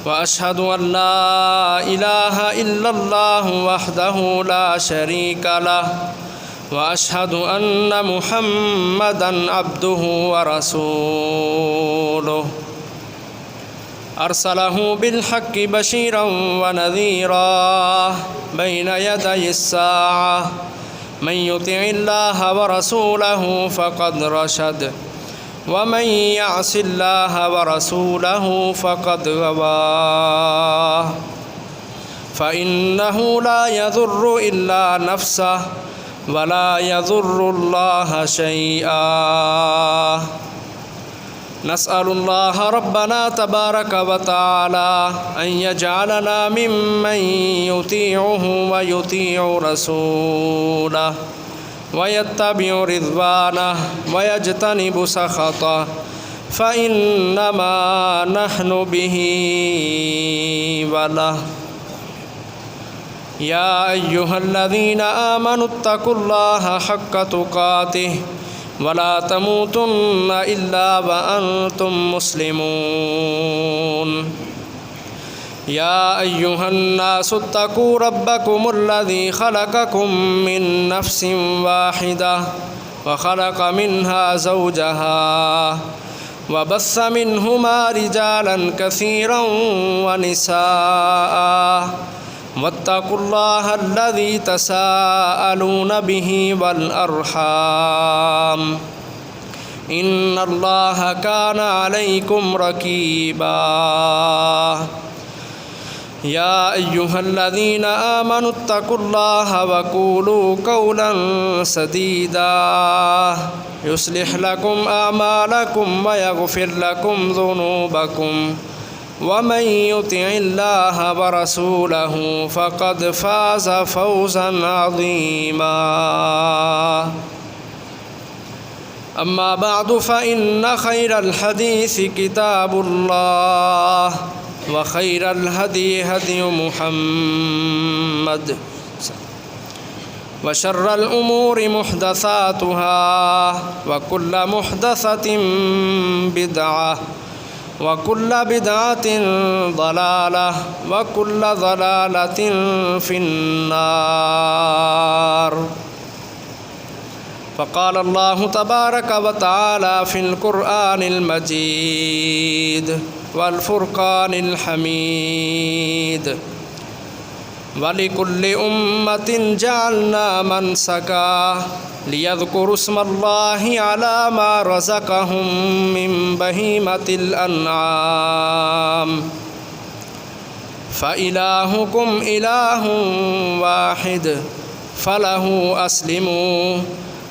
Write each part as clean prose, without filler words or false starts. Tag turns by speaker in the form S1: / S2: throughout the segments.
S1: وأشهد أن لا إله إلا الله وحده لا شريك له وأشهد أن محمدًا عبده ورسوله أرسله بالحق بشيرا ونذيرا بين يدي الساعة من يطع الله ورسوله فقد رشد ومن يعص الله ورسوله فقد غوى فإنه لا يضر إلا نفسه ولا يضر الله شيئا نسأل الله ربنا تبارك وتعالى أن يجعلنا ممن يطيعه ويطيع رسوله ويتبع رضوانه ويجتنب سخطه فإنما نحن به وله يا أيها الذين آمنوا اتقوا الله حق تقاته ولا تموتن إلا وأنتم مسلمون يا أيها الناس اتقوا ربكم الذي خلقكم من نفس واحدة وخلق منها زوجها وبث منهما رجالا كثيرا ونساء واتقوا الله الذي تساءلون به والأرحام إن الله كان عليكم رقيبا يا أيها الذين آمنوا اتقوا الله وقولوا قولا سديدا يصلح لكم أعمالكم ويغفر لكم ذنوبكم ومن يطع الله ورسوله فقد فاز فوزا عظيما أما بعد فإن خير الحديث كتاب الله وخير الهدي هدي محمد وشر الأمور محدثاتها وكل محدثة بدعة وكل بدعة ضلالة وكل ضلالة في النار فقال الله تبارك وتعالى في القرآن المجيد والفرقان الحميد ولكل أمة جعلنا منسكا ليذكروا اسم الله على ما رزقهم من بهيمة الأنعام فإلهكم إله واحد فله أسلموا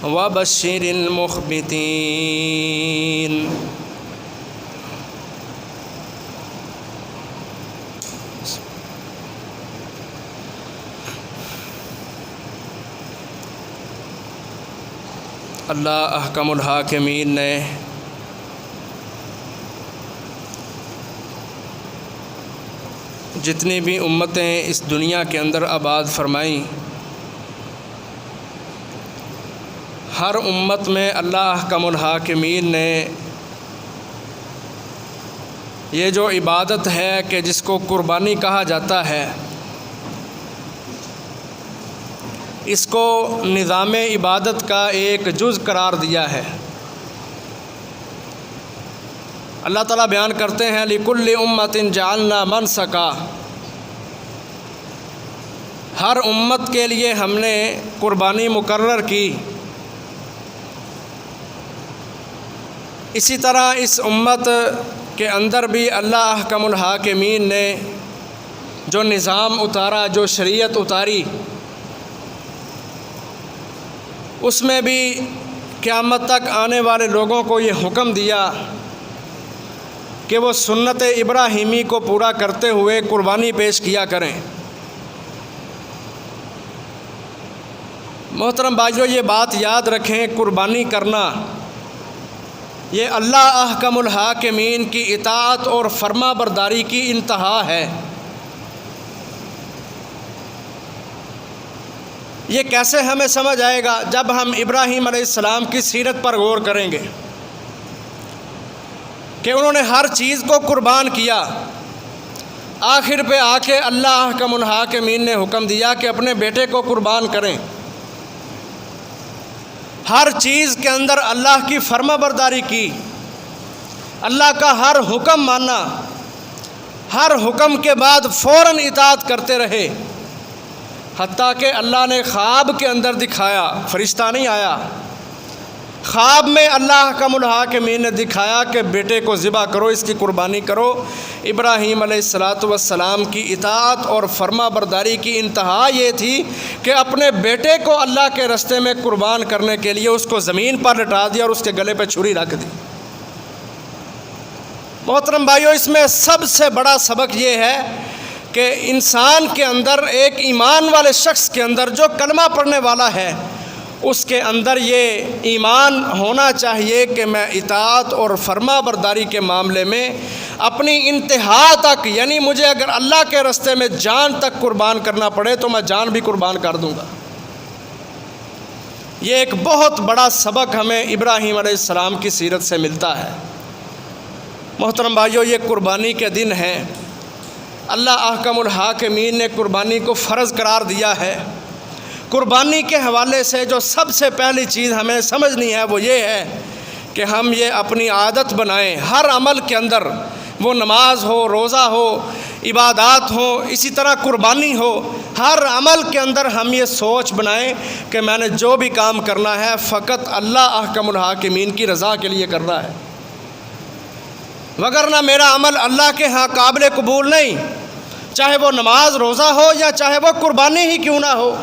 S1: وبشر المخبتين اللہ احکم الحاکمین نے جتنی بھی امتیں اس دنیا کے اندر آباد فرمائیں، ہر امت میں اللہ احکم الحاکمین نے یہ جو عبادت ہے کہ جس کو قربانی کہا جاتا ہے، اس کو نظام عبادت کا ایک جز قرار دیا ہے۔ اللہ تعالیٰ بیان کرتے ہیں لِكُلِّ أُمَّةٍ جَعَلْنَا مَنْسَكًا، ہر امت کے لیے ہم نے قربانی مقرر کی۔ اسی طرح اس امت کے اندر بھی اللہ احکم الحاکمین نے جو نظام اتارا، جو شریعت اتاری، اس میں بھی قیامت تک آنے والے لوگوں کو یہ حکم دیا کہ وہ سنت ابراہیمی کو پورا کرتے ہوئے قربانی پیش کیا کریں۔ محترم بھائیو، یہ بات یاد رکھیں، قربانی کرنا یہ اللہ احکم الحاکمین کی اطاعت اور فرما برداری کی انتہا ہے۔ یہ کیسے ہمیں سمجھ آئے گا؟ جب ہم ابراہیم علیہ السلام کی سیرت پر غور کریں گے کہ انہوں نے ہر چیز کو قربان کیا، آخر پہ آ کے اللہ احکم الحاکمین نے حکم دیا کہ اپنے بیٹے کو قربان کریں۔ ہر چیز کے اندر اللہ کی فرما برداری کی، اللہ کا ہر حکم مانا، ہر حکم کے بعد فوراً اطاعت کرتے رہے، حتیٰ کہ اللہ نے خواب کے اندر دکھایا، فرشتہ نہیں آیا، خواب میں اللہ احکم الحاکمین نے دکھایا کہ بیٹے کو ذبح کرو، اس کی قربانی کرو۔ ابراہیم علیہ السلام کی اطاعت اور فرما برداری کی انتہا یہ تھی کہ اپنے بیٹے کو اللہ کے راستے میں قربان کرنے کے لیے اس کو زمین پر لٹا دیا اور اس کے گلے پہ چھری رکھ دی۔ محترم بھائیو، اس میں سب سے بڑا سبق یہ ہے کہ انسان کے اندر، ایک ایمان والے شخص کے اندر جو کلمہ پڑھنے والا ہے، اس کے اندر یہ ایمان ہونا چاہیے کہ میں اطاعت اور فرما برداری کے معاملے میں اپنی انتہا تک، یعنی مجھے اگر اللہ کے راستے میں جان تک قربان کرنا پڑے تو میں جان بھی قربان کر دوں گا۔ یہ ایک بہت بڑا سبق ہمیں ابراہیم علیہ السلام کی سیرت سے ملتا ہے۔ محترم بھائیو، یہ قربانی کے دن ہیں، اللہ احکم الحاکمین نے قربانی کو فرض قرار دیا ہے۔ قربانی کے حوالے سے جو سب سے پہلی چیز ہمیں سمجھنی ہے وہ یہ ہے کہ ہم یہ اپنی عادت بنائیں، ہر عمل کے اندر، وہ نماز ہو، روزہ ہو، عبادات ہو، اسی طرح قربانی ہو، ہر عمل کے اندر ہم یہ سوچ بنائیں کہ میں نے جو بھی کام کرنا ہے فقط اللہ احکم الحاکمین کی رضا کے لیے کرنا ہے، وگرنہ میرا عمل اللہ کے ہاں قابل قبول نہیں، چاہے وہ نماز روزہ ہو یا چاہے وہ قربانی ہی کیوں نہ ہو۔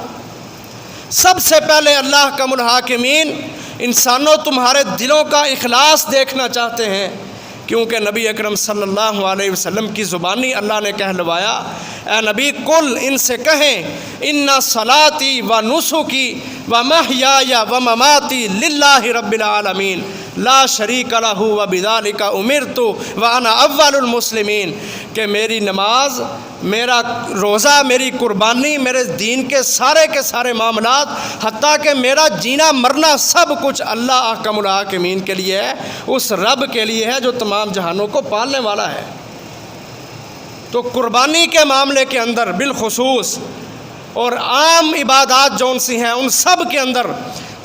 S1: سب سے پہلے اللہ احکم الحاکمین انسانوں تمہارے دلوں کا اخلاص دیکھنا چاہتے ہیں، کیونکہ نبی اکرم صلی اللہ علیہ وسلم کی زبانی اللہ نے کہلوایا، اے نبی کل ان سے کہیں ان صلاتی و نسکی و محیای و مماتی للہ رب العالمین لا شریک لہ و بذالک امرت وانا اول المسلمین، کہ میری نماز، میرا روزہ، میری قربانی، میرے دین کے سارے معاملات، حتیٰ کہ میرا جینا مرنا سب کچھ اللہ احکم الحاکمین کے لیے ہے، اس رب کے لیے ہے جو تمام جہانوں کو پالنے والا ہے۔ تو قربانی کے معاملے کے اندر بالخصوص اور عام عبادات جون سی ہیں ان سب کے اندر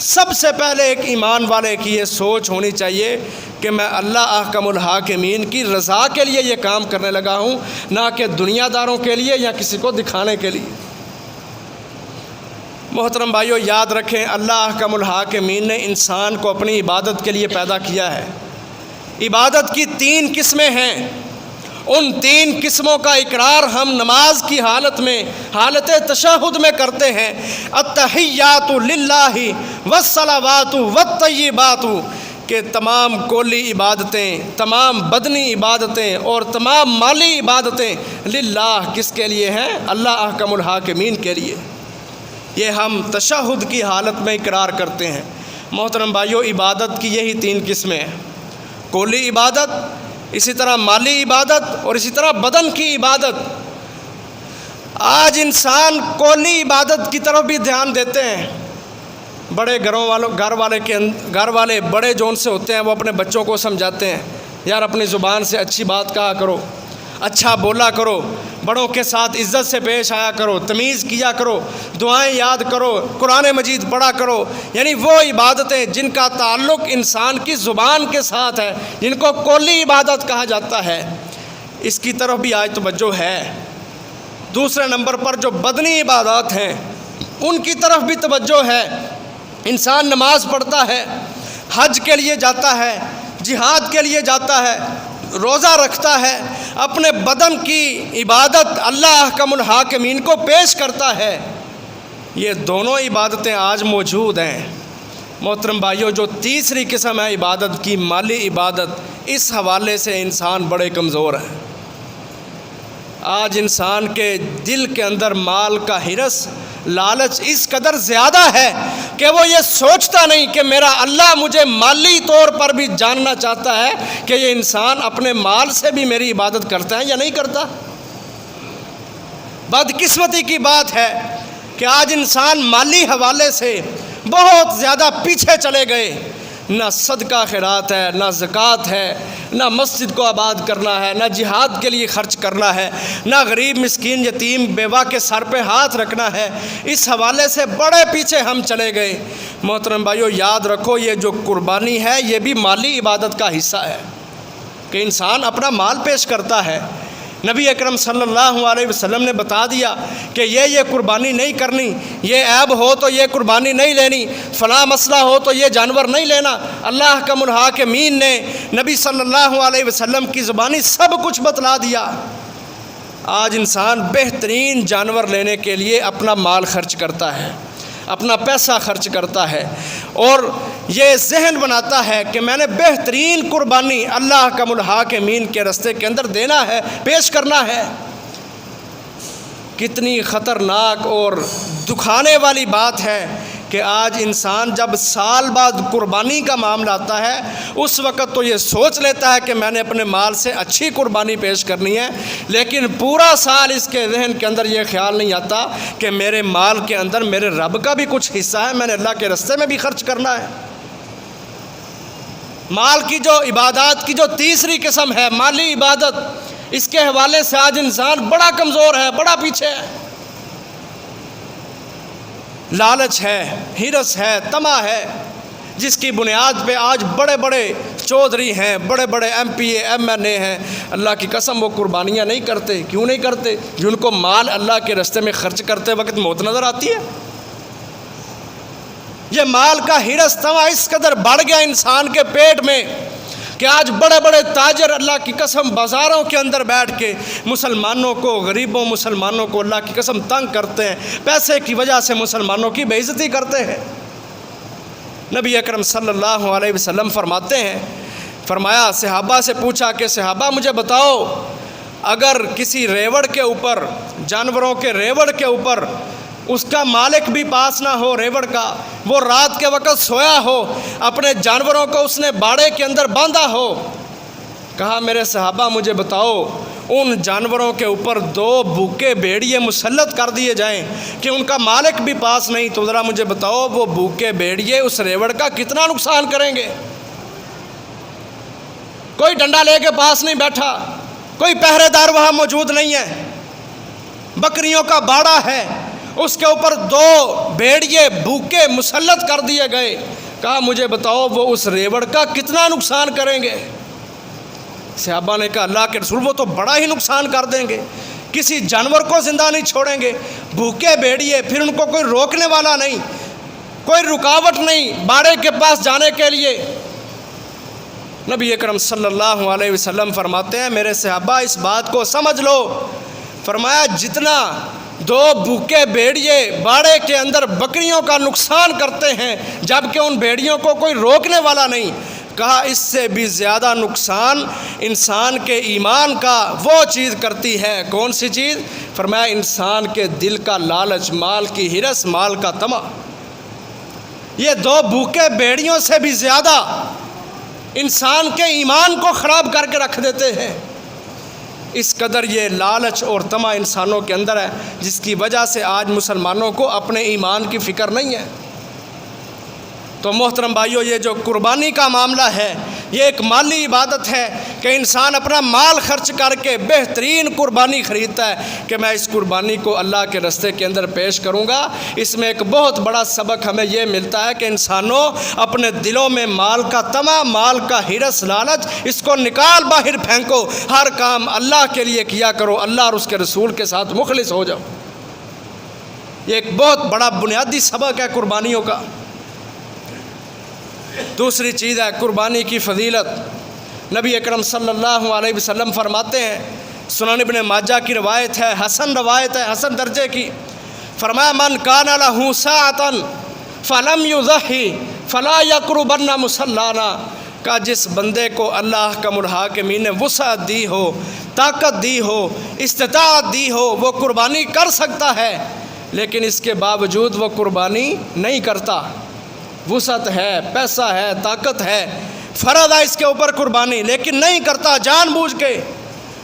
S1: سب سے پہلے ایک ایمان والے کی یہ سوچ ہونی چاہیے کہ میں اللہ احکم الحاکمین کی رضا کے لیے یہ کام کرنے لگا ہوں، نہ کہ دنیا داروں کے لیے یا کسی کو دکھانے کے لیے۔ محترم بھائیو، یاد رکھیں اللہ احکم الحاکمین نے انسان کو اپنی عبادت کے لیے پیدا کیا ہے۔ عبادت کی 3 قسمیں ہیں، ان 3 قسموں کا اقرار ہم نماز کی حالت میں، حالت تشہد میں کرتے ہیں۔ التحیات للہ والصلوات والطیبات، کہ تمام قولی عبادتیں، تمام بدنی عبادتیں اور تمام مالی عبادتیں للہ کس کے لیے ہیں؟ اللہ احکم الحاکمین کے لیے۔ یہ ہم تشہد کی حالت میں اقرار کرتے ہیں۔ محترم بھائیو، عبادت کی یہی 3 قسمیں ہیں، قولی عبادت، اسی طرح مالی عبادت اور اسی طرح بدن کی عبادت۔ آج انسان قولی عبادت کی طرف بھی دھیان دیتے ہیں۔ بڑے گھر والے بڑے جون سے ہوتے ہیں، وہ اپنے بچوں کو سمجھاتے ہیں، یار اپنی زبان سے اچھی بات کہا کرو، اچھا بولا کرو، بڑوں کے ساتھ عزت سے پیش آیا کرو، تمیز کیا کرو، دعائیں یاد کرو، قرآن مجید پڑھا کرو۔ یعنی وہ عبادتیں جن کا تعلق انسان کی زبان کے ساتھ ہے، جن کو قولی عبادت کہا جاتا ہے، اس کی طرف بھی آج توجہ ہے۔ دوسرے نمبر پر جو بدنی عبادات ہیں ان کی طرف بھی توجہ ہے۔ انسان نماز پڑھتا ہے، حج کے لیے جاتا ہے، جہاد کے لیے جاتا ہے، روزہ رکھتا ہے، اپنے بدن کی عبادت اللہ احکم الحاکمین کو پیش کرتا ہے۔ یہ دونوں عبادتیں آج موجود ہیں۔ محترم بھائیوں، جو تیسری قسم ہے عبادت کی، مالی عبادت، اس حوالے سے انسان بڑے کمزور ہیں۔ آج انسان کے دل کے اندر مال کا حرص، لالچ اس قدر زیادہ ہے کہ وہ یہ سوچتا نہیں کہ میرا اللہ مجھے مالی طور پر بھی جاننا چاہتا ہے کہ یہ انسان اپنے مال سے بھی میری عبادت کرتا ہے یا نہیں کرتا۔ بدقسمتی کی بات ہے کہ آج انسان مالی حوالے سے بہت زیادہ پیچھے چلے گئے۔ نہ صدقہ خیرات ہے، نہ زکوٰۃ ہے، نہ مسجد کو آباد کرنا ہے، نہ جہاد کے لیے خرچ کرنا ہے، نہ غریب مسکین یتیم بیوہ کے سر پہ ہاتھ رکھنا ہے۔ اس حوالے سے بڑے پیچھے ہم چلے گئے۔ محترم بھائیو، یاد رکھو یہ جو قربانی ہے یہ بھی مالی عبادت کا حصہ ہے کہ انسان اپنا مال پیش کرتا ہے۔ نبی اکرم صلی اللہ علیہ وسلم نے بتا دیا کہ یہ قربانی نہیں کرنی، یہ عیب ہو تو یہ قربانی نہیں لینی، فلاں مسئلہ ہو تو یہ جانور نہیں لینا۔ اللہ کا الحاکمین نے نبی صلی اللہ علیہ وسلم کی زبانی سب کچھ بتلا دیا۔ آج انسان بہترین جانور لینے کے لیے اپنا مال خرچ کرتا ہے، اپنا پیسہ خرچ کرتا ہے، اور یہ ذہن بناتا ہے کہ میں نے بہترین قربانی اللہ کا الحاکمین کے راستے کے اندر دینا ہے، پیش کرنا ہے۔ کتنی خطرناک اور دکھانے والی بات ہے کہ آج انسان جب سال بعد قربانی کا معاملہ آتا ہے اس وقت تو یہ سوچ لیتا ہے کہ میں نے اپنے مال سے اچھی قربانی پیش کرنی ہے، لیکن پورا سال اس کے ذہن کے اندر یہ خیال نہیں آتا کہ میرے مال کے اندر میرے رب کا بھی کچھ حصہ ہے، میں نے اللہ کے راستے میں بھی خرچ کرنا ہے۔ مال کی جو عبادات کی جو تیسری قسم ہے مالی عبادت، اس کے حوالے سے آج انسان بڑا کمزور ہے، بڑا پیچھے ہے۔ لالچ ہے، ہرس ہے، طمع ہے، جس کی بنیاد پہ آج بڑے بڑے چودھری ہیں، بڑے بڑے M P A M N A ہیں، اللہ کی قسم وہ قربانیاں نہیں کرتے۔ کیوں نہیں کرتے؟ جن کو مال اللہ کے راستے میں خرچ کرتے وقت موت نظر آتی ہے۔ یہ مال کا ہرس طمع اس قدر بڑھ گیا انسان کے پیٹ میں کہ آج بڑے بڑے تاجر اللہ کی قسم بازاروں کے اندر بیٹھ کے مسلمانوں کو، غریبوں مسلمانوں کو اللہ کی قسم تنگ کرتے ہیں، پیسے کی وجہ سے مسلمانوں کی بے عزتی کرتے ہیں۔ نبی اکرم صلی اللہ علیہ وسلم فرماتے ہیں، فرمایا صحابہ سے پوچھا کہ صحابہ مجھے بتاؤ، اگر کسی ریوڑ کے اوپر، جانوروں کے ریوڑ کے اوپر اس کا مالک بھی پاس نہ ہو، ریوڑ کا، وہ رات کے وقت سویا ہو، اپنے جانوروں کو اس نے باڑے کے اندر باندھا ہو، کہا میرے صحابہ مجھے بتاؤ ان جانوروں کے اوپر 2 بھوکے بھیڑیے مسلط کر دیے جائیں کہ ان کا مالک بھی پاس نہیں، تو ذرا مجھے بتاؤ وہ بھوکے بھیڑیے اس ریوڑ کا کتنا نقصان کریں گے؟ کوئی ڈنڈا لے کے پاس نہیں بیٹھا، کوئی پہرے دار وہاں موجود نہیں ہے، بکریوں کا باڑا ہے، اس کے اوپر 2 بھیڑیے بھوکے مسلط کر دیے گئے، کہا مجھے بتاؤ وہ اس ریوڑ کا کتنا نقصان کریں گے؟ صحابہ نے کہا اللہ کے رسول وہ تو بڑا ہی نقصان کر دیں گے، کسی جانور کو زندہ نہیں چھوڑیں گے، بھوکے بھیڑیے، پھر ان کو کوئی روکنے والا نہیں، کوئی رکاوٹ نہیں باڑے کے پاس جانے کے لیے۔ نبی اکرم صلی اللہ علیہ وسلم فرماتے ہیں میرے صحابہ اس بات کو سمجھ لو، فرمایا جتنا 2 بھوکے بھیڑیے باڑے کے اندر بکریوں کا نقصان کرتے ہیں جبکہ ان بھیڑیوں کو کوئی روکنے والا نہیں، کہا اس سے بھی زیادہ نقصان انسان کے ایمان کا وہ چیز کرتی ہے۔ کون سی چیز؟ فرمایا انسان کے دل کا لالچ، مال کی ہرس، مال کا طمع۔ یہ 2 بھوکے بھیڑیوں سے بھی زیادہ انسان کے ایمان کو خراب کر کے رکھ دیتے ہیں۔ اس قدر یہ لالچ اور طمع انسانوں کے اندر ہے جس کی وجہ سے آج مسلمانوں کو اپنے ایمان کی فکر نہیں ہے۔ تو محترم بھائیو، یہ جو قربانی کا معاملہ ہے یہ ایک مالی عبادت ہے کہ انسان اپنا مال خرچ کر کے بہترین قربانی خریدتا ہے کہ میں اس قربانی کو اللہ کے راستے کے اندر پیش کروں گا۔ اس میں ایک بہت بڑا سبق ہمیں یہ ملتا ہے کہ انسانوں اپنے دلوں میں مال کا طمع، مال کا ہرس، لالچ، اس کو نکال باہر پھینکو، ہر کام اللہ کے لیے کیا کرو، اللہ اور اس کے رسول کے ساتھ مخلص ہو جاؤ۔ یہ ایک بہت بڑا بنیادی سبق ہے قربانیوں کا۔ دوسری چیز ہے قربانی کی فضیلت۔ نبی اکرم صلی اللہ علیہ وسلم فرماتے ہیں، سنن ابن ماجہ کی روایت ہے، حسن روایت ہے، حسن درجے کی، فرمایا من کان لہ ساعۃ فلم یضحی فلا یقربن مصلانا، کہ جس بندے کو اللہ کا الحاکمین نے وسعت دی ہو، طاقت دی ہو، استطاعت دی ہو، وہ قربانی کر سکتا ہے لیکن اس کے باوجود وہ قربانی نہیں کرتا۔ وسعت ہے، پیسہ ہے، طاقت ہے، فرض ہے اس کے اوپر قربانی، لیکن نہیں کرتا، جان بوجھ کے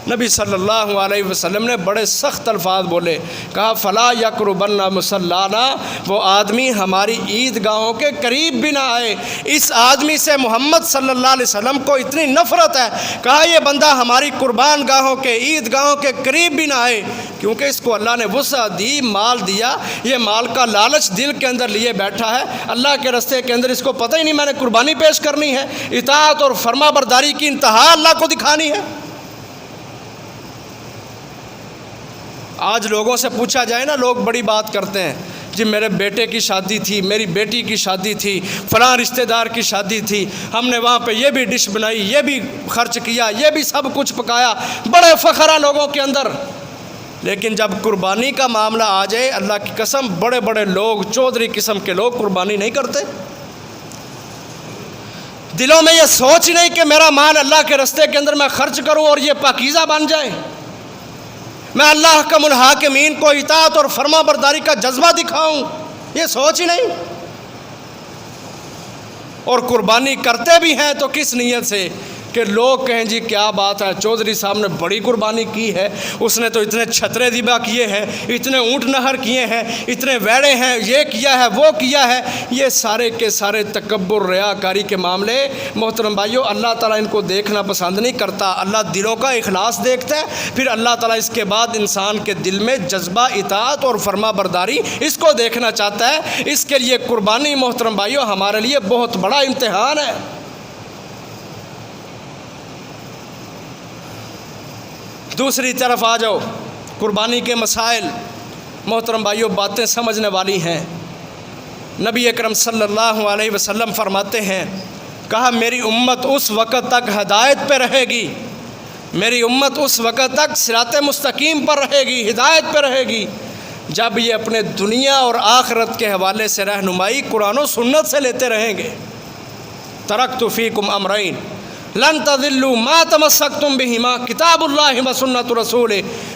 S1: نبی صلی اللہ علیہ وسلم نے بڑے سخت الفاظ بولے، کہا فلا یقربن مصلانا، وہ آدمی ہماری عید گاہوں کے قریب بھی نہ آئے۔ اس آدمی سے محمد صلی اللہ علیہ وسلم کو اتنی نفرت ہے، کہا یہ بندہ ہماری قربان گاہوں کے عید گاہوں کے قریب بھی نہ آئے، کیونکہ اس کو اللہ نے وسعت دی، مال دیا، یہ مال کا لالچ دل کے اندر لیے بیٹھا ہے، اللہ کے راستے کے اندر اس کو پتہ ہی نہیں میں نے قربانی پیش کرنی ہے، اطاعت اور فرما برداری کی انتہا اللہ کو دکھانی ہے۔ آج لوگوں سے پوچھا جائے نا، لوگ بڑی بات کرتے ہیں، جی میرے بیٹے کی شادی تھی، میری بیٹی کی شادی تھی، فلاں رشتہ دار کی شادی تھی، ہم نے وہاں پہ یہ بھی ڈش بنائی، یہ بھی خرچ کیا، یہ بھی سب کچھ پکایا، بڑے فخر ہیں لوگوں کے اندر۔ لیکن جب قربانی کا معاملہ آ جائے، اللہ کی قسم بڑے بڑے لوگ، چودھری قسم کے لوگ قربانی نہیں کرتے۔ دلوں میں یہ سوچ نہیں کہ میرا مال اللہ کے راستے کے اندر میں خرچ کروں اور یہ پاکیزہ بن جائے، میں اللہ حکم الحاکمین کو اطاعت اور فرما برداری کا جذبہ دکھاؤں، یہ سوچ ہی نہیں۔ اور قربانی کرتے بھی ہیں تو کس نیت سے کہ لوگ کہیں جی کیا بات ہے، چودھری صاحب نے بڑی قربانی کی ہے، اس نے تو اتنے چھترے ذبح کیے ہیں، اتنے اونٹ نہر کیے ہیں، اتنے ویڑے ہیں، یہ کیا ہے وہ کیا ہے۔ یہ سارے کے سارے تکبر ریاکاری کے معاملے محترم بھائیوں اللہ تعالیٰ ان کو دیکھنا پسند نہیں کرتا، اللہ دلوں کا اخلاص دیکھتا ہے، پھر اللہ تعالیٰ اس کے بعد انسان کے دل میں جذبہ اطاعت اور فرما برداری اس کو دیکھنا چاہتا ہے۔ اس کے لیے قربانی محترم بھائیوں ہمارے لیے بہت بڑا امتحان ہے۔ دوسری طرف آ جاؤ، قربانی کے مسائل محترم بھائیوں باتیں سمجھنے والی ہیں۔ نبی اکرم صلی اللہ علیہ وسلم فرماتے ہیں، کہا میری امت اس وقت تک ہدایت پہ رہے گی، میری امت اس وقت تک صراط مستقیم پر رہے گی، ہدایت پہ رہے گی، جب یہ اپنے دنیا اور آخرت کے حوالے سے رہنمائی قرآن و سنت سے لیتے رہیں گے۔ ترکت فیکم امرین لن تضلوا ما تمسکتم بہما کتاب اللہ و سنت رسول۔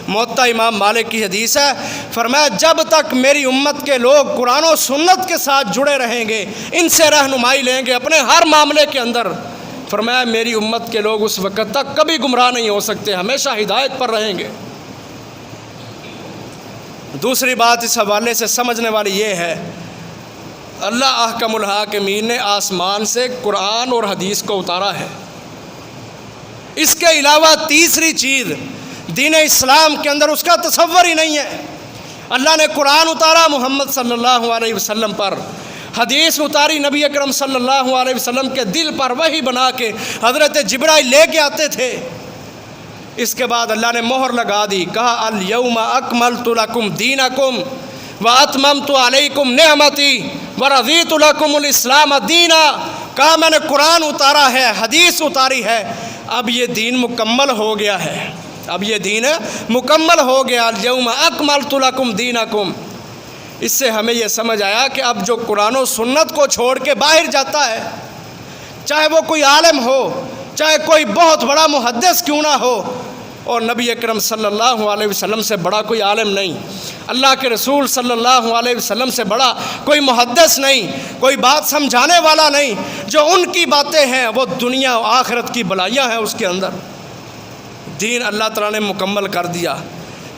S1: موطا امام مالک کی حدیث ہے، فرمایا جب تک میری امت کے لوگ قرآن و سنت کے ساتھ جڑے رہیں گے، ان سے رہنمائی لیں گے اپنے ہر معاملے کے اندر، فرمایا میری امت کے لوگ اس وقت تک کبھی گمراہ نہیں ہو سکتے، ہمیشہ ہدایت پر رہیں گے۔ دوسری بات اس حوالے سے سمجھنے والی یہ ہے، اللہ احکم الحاکمین نے آسمان سے قرآن اور حدیث کو اتارا ہے۔ اس کے علاوہ تیسری چیز دین اسلام کے اندر اس کا تصور ہی نہیں ہے۔ اللہ نے قرآن اتارا محمد صلی اللہ علیہ وسلم پر، حدیث اتاری نبی اکرم صلی اللہ علیہ وسلم کے دل پر وحی بنا کے حضرت جبرائیل لے کے آتے تھے۔ اس کے بعد اللہ نے مہر لگا دی، کہا الیوم اکملت لکم دینکم واتممت علیکم نعمتی ورضیت لکم الاسلام دینا۔ کہا میں نے قرآن اتارا ہے، حدیث اتاری ہے، اب یہ دین مکمل ہو گیا ہے، اب یہ دین مکمل ہو گیا، الیوم اکملت لکم دینکم۔ اس سے ہمیں یہ سمجھ آیا کہ اب جو قرآن و سنت کو چھوڑ کے باہر جاتا ہے، چاہے وہ کوئی عالم ہو، چاہے کوئی بہت بڑا محدث کیوں نہ ہو، اور نبی اکرم صلی اللہ علیہ وسلم سے بڑا کوئی عالم نہیں، اللہ کے رسول صلی اللہ علیہ وسلم سے بڑا کوئی محدث نہیں، کوئی بات سمجھانے والا نہیں، جو ان کی باتیں ہیں وہ دنیا و آخرت کی بھلائیاں ہیں، اس کے اندر دین اللہ تعالیٰ نے مکمل کر دیا۔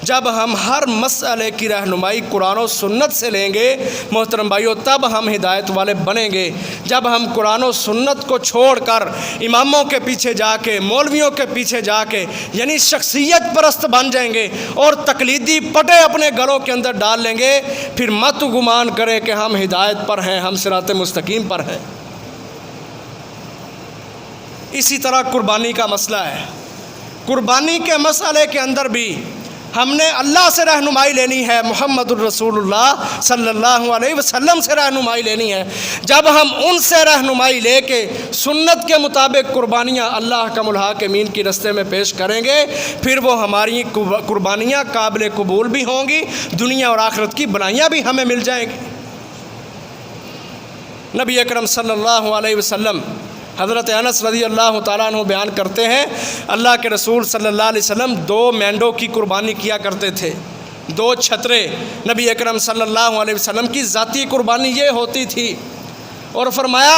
S1: جب ہم ہر مسئلے کی رہنمائی قرآن و سنت سے لیں گے محترم بھائیوں، تب ہم ہدایت والے بنیں گے۔ جب ہم قرآن و سنت کو چھوڑ کر اماموں کے پیچھے جا کے، مولویوں کے پیچھے جا کے، یعنی شخصیت پرست بن جائیں گے اور تقلیدی پٹے اپنے گلوں کے اندر ڈال لیں گے، پھر مت گمان کریں کہ ہم ہدایت پر ہیں، ہم صراط مستقیم پر ہیں۔ اسی طرح قربانی کا مسئلہ ہے، قربانی کے مسئلے کے اندر بھی ہم نے اللہ سے رہنمائی لینی ہے، محمد الرسول اللہ صلی اللہ علیہ وسلم سے رہنمائی لینی ہے۔ جب ہم ان سے رہنمائی لے کے سنت کے مطابق قربانیاں اللہ احکم الحاکمین کی رستے میں پیش کریں گے، پھر وہ ہماری قربانیاں قابل قبول بھی ہوں گی، دنیا اور آخرت کی بھلائیاں بھی ہمیں مل جائیں گی۔ نبی اکرم صلی اللہ علیہ وسلم حضرت انس رضی اللہ تعالیٰ عنہ بیان کرتے ہیں، اللہ کے رسول صلی اللہ علیہ وسلم 2 مینڈوں کی قربانی کیا کرتے تھے، 2 چھترے۔ نبی اکرم صلی اللہ علیہ وسلم کی ذاتی قربانی یہ ہوتی تھی، اور فرمایا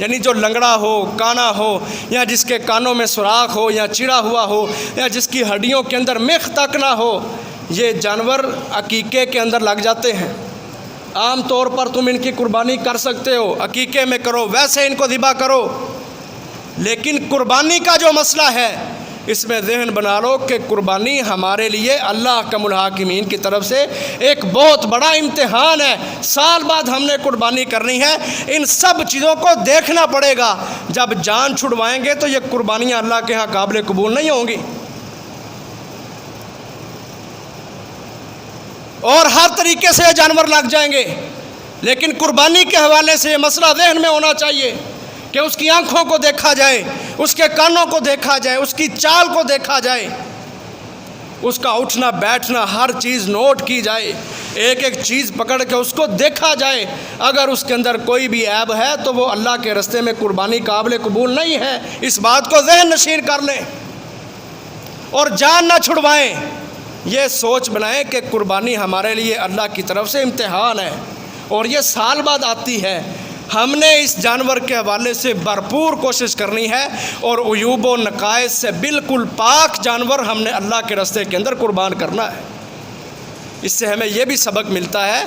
S1: یعنی جو لنگڑا ہو، کانا ہو، یا جس کے کانوں میں سوراخ ہو، یا چڑا ہوا ہو، یا جس کی ہڈیوں کے اندر میخ تک نہ ہو، یہ جانور عقیقے کے اندر لگ جاتے ہیں۔ عام طور پر تم ان کی قربانی کر سکتے ہو، عقیقے میں کرو، ویسے ان کو ذبح کرو، لیکن قربانی کا جو مسئلہ ہے اس میں ذہن بنا لو کہ قربانی ہمارے لیے اللہ احکم الحاکمین کی طرف سے ایک بہت بڑا امتحان ہے۔ سال بعد ہم نے قربانی کرنی ہے، ان سب چیزوں کو دیکھنا پڑے گا۔ جب جان چھڑوائیں گے تو یہ قربانیاں اللہ کے ہاں قابل قبول نہیں ہوں گی، اور ہر طریقے سے جانور لگ جائیں گے، لیکن قربانی کے حوالے سے یہ مسئلہ ذہن میں ہونا چاہیے کہ اس کی آنکھوں کو دیکھا جائے، اس کے کانوں کو دیکھا جائے، اس کی چال کو دیکھا جائے، اس کا اٹھنا بیٹھنا ہر چیز نوٹ کی جائے، ایک ایک چیز پکڑ کے اس کو دیکھا جائے۔ اگر اس کے اندر کوئی بھی عیب ہے تو وہ اللہ کے راستے میں قربانی قابل قبول نہیں ہے۔ اس بات کو ذہن نشین کر لیں اور جان نہ چھڑوائیں، یہ سوچ بنائیں کہ قربانی ہمارے لیے اللہ کی طرف سے امتحان ہے، اور یہ سال بعد آتی ہے۔ ہم نے اس جانور کے حوالے سے بھرپور کوشش کرنی ہے، اور عیوب و نقائص سے بالکل پاک جانور ہم نے اللہ کے راستے کے اندر قربان کرنا ہے۔ اس سے ہمیں یہ بھی سبق ملتا ہے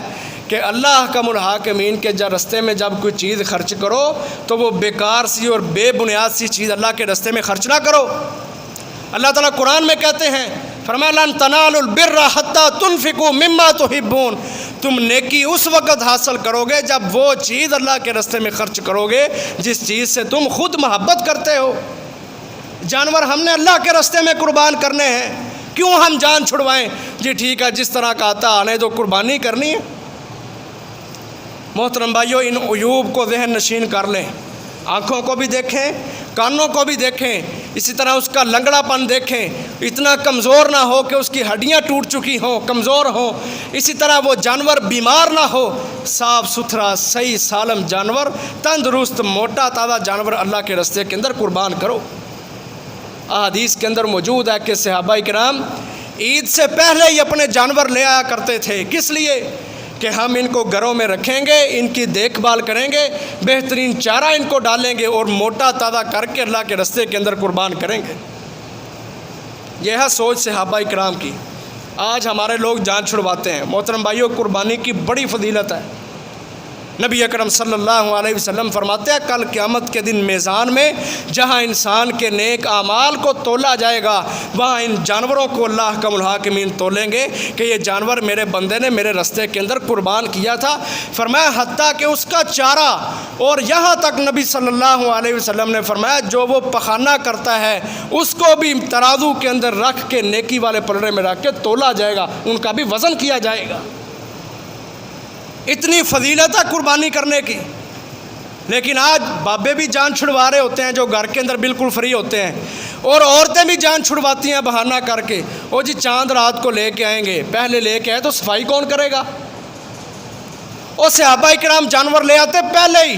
S1: کہ اللہ احکم الحاکمین کے راستے میں جب کوئی چیز خرچ کرو تو وہ بیکار سی اور بے بنیاد سی چیز اللہ کے راستے میں خرچ نہ کرو۔ اللہ تعالیٰ قرآن میں کہتے ہیں، فرمایا لن تنالوا البر حتی تنفقوا مما تحبون، تم نیکی اس وقت حاصل کرو گے جب وہ چیز اللہ کے راستے میں خرچ کرو گے جس چیز سے تم خود محبت کرتے ہو۔ جانور ہم نے اللہ کے راستے میں قربان کرنے ہیں، کیوں ہم جان چھڑوائیں؟ جی ٹھیک ہے، جس طرح کا آتا آنے تو قربانی کرنی ہے۔ محترم بھائیو، ان عیوب کو ذہن نشین کر لیں، آنکھوں کو بھی دیکھیں، کانوں کو بھی دیکھیں، اسی طرح اس کا لنگڑا پن دیکھیں، اتنا کمزور نہ ہو کہ اس کی ہڈیاں ٹوٹ چکی ہوں، کمزور ہوں، اسی طرح وہ جانور بیمار نہ ہو، صاف ستھرا صحیح سالم جانور، تندرست موٹا تازہ جانور اللہ کے راستے کے اندر قربان کرو۔ احادیث کے اندر موجود ہے کہ صحابہ کرام عید سے پہلے ہی اپنے جانور لے آیا کرتے تھے۔ کس لیے؟ کہ ہم ان کو گھروں میں رکھیں گے، ان کی دیکھ بھال کریں گے، بہترین چارہ ان کو ڈالیں گے اور موٹا تازہ کر کے اللہ کے راستے کے اندر قربان کریں گے۔ یہ ہے سوچ صحابہ کرام کی۔ آج ہمارے لوگ جان چھڑواتے ہیں۔ محترم بھائیوں، قربانی کی بڑی فضیلت ہے۔ نبی اکرم صلی اللہ علیہ وسلم فرماتے ہیں کل قیامت کے دن میزان میں جہاں انسان کے نیک اعمال کو تولا جائے گا، وہاں ان جانوروں کو اللہ احکم الحاکمین تولیں گے کہ یہ جانور میرے بندے نے میرے راستے کے اندر قربان کیا تھا۔ فرمایا حتیٰ کہ اس کا چارہ، اور یہاں تک نبی صلی اللہ علیہ وسلم نے فرمایا جو وہ پخانہ کرتا ہے اس کو بھی ترازو کے اندر رکھ کے نیکی والے پلڑے میں رکھ کے تولا جائے گا، ان کا بھی وزن کیا جائے گا۔ اتنی فضیلت ہے قربانی کرنے کی، لیکن آج بابے بھی جان چھڑوا رہے ہوتے ہیں جو گھر کے اندر بالکل فری ہوتے ہیں، اور عورتیں بھی جان چھڑواتی ہیں بہانہ کر کے، او جی چاند رات کو لے کے آئیں گے، پہلے لے کے آئے تو صفائی کون کرے گا؟ اور صحابہ کرام جانور لے آتے پہلے ہی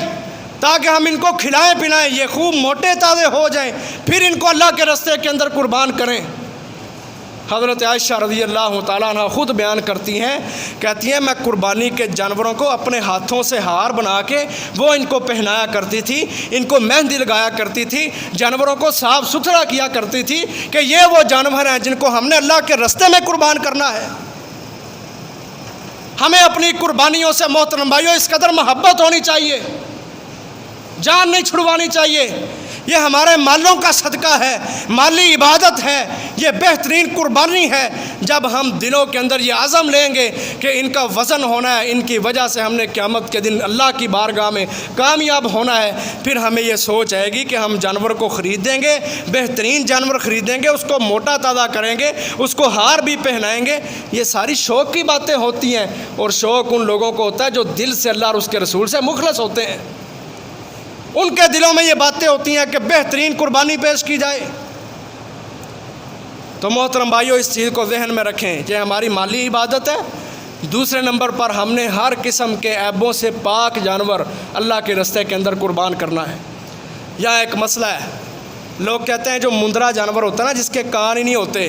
S1: تاکہ ہم ان کو کھلائیں پلائیں، یہ خوب موٹے تازے ہو جائیں، پھر ان کو اللہ کے راستے کے اندر قربان کریں۔ حضرت عائشہ رضی اللہ تعالیٰ عنہ خود بیان کرتی ہیں، کہتی ہیں میں قربانی کے جانوروں کو اپنے ہاتھوں سے ہار بنا کے وہ ان کو پہنایا کرتی تھی، ان کو مہندی لگایا کرتی تھی، جانوروں کو صاف ستھرا کیا کرتی تھی کہ یہ وہ جانور ہیں جن کو ہم نے اللہ کے راستے میں قربان کرنا ہے۔ ہمیں اپنی قربانیوں سے محترم بھائیوں اس قدر محبت ہونی چاہیے، جان نہیں چھڑوانی چاہیے۔ یہ ہمارے مالوں کا صدقہ ہے، مالی عبادت ہے، یہ بہترین قربانی ہے جب ہم دلوں کے اندر یہ عزم لیں گے کہ ان کا وزن ہونا ہے، ان کی وجہ سے ہم نے قیامت کے دن اللہ کی بارگاہ میں کامیاب ہونا ہے۔ پھر ہمیں یہ سوچ آئے گی کہ ہم جانور کو خریدیں گے، بہترین جانور خریدیں گے، اس کو موٹا تازہ کریں گے، اس کو ہار بھی پہنائیں گے۔ یہ ساری شوق کی باتیں ہوتی ہیں، اور شوق ان لوگوں کو ہوتا ہے جو دل سے اللہ اور اس کے رسول سے مخلص ہوتے ہیں، ان کے دلوں میں یہ باتیں ہوتی ہیں کہ بہترین قربانی پیش کی جائے۔ تو محترم بھائیوں، اس چیز کو ذہن میں رکھیں، یہ ہماری مالی عبادت ہے۔ دوسرے نمبر پر ہم نے ہر قسم کے عیبوں سے پاک جانور اللہ کے راستے کے اندر قربان کرنا ہے۔ یہاں ایک مسئلہ ہے، لوگ کہتے ہیں جو مندرا جانور ہوتا ہے نا، جس کے کان ہی نہیں ہوتے،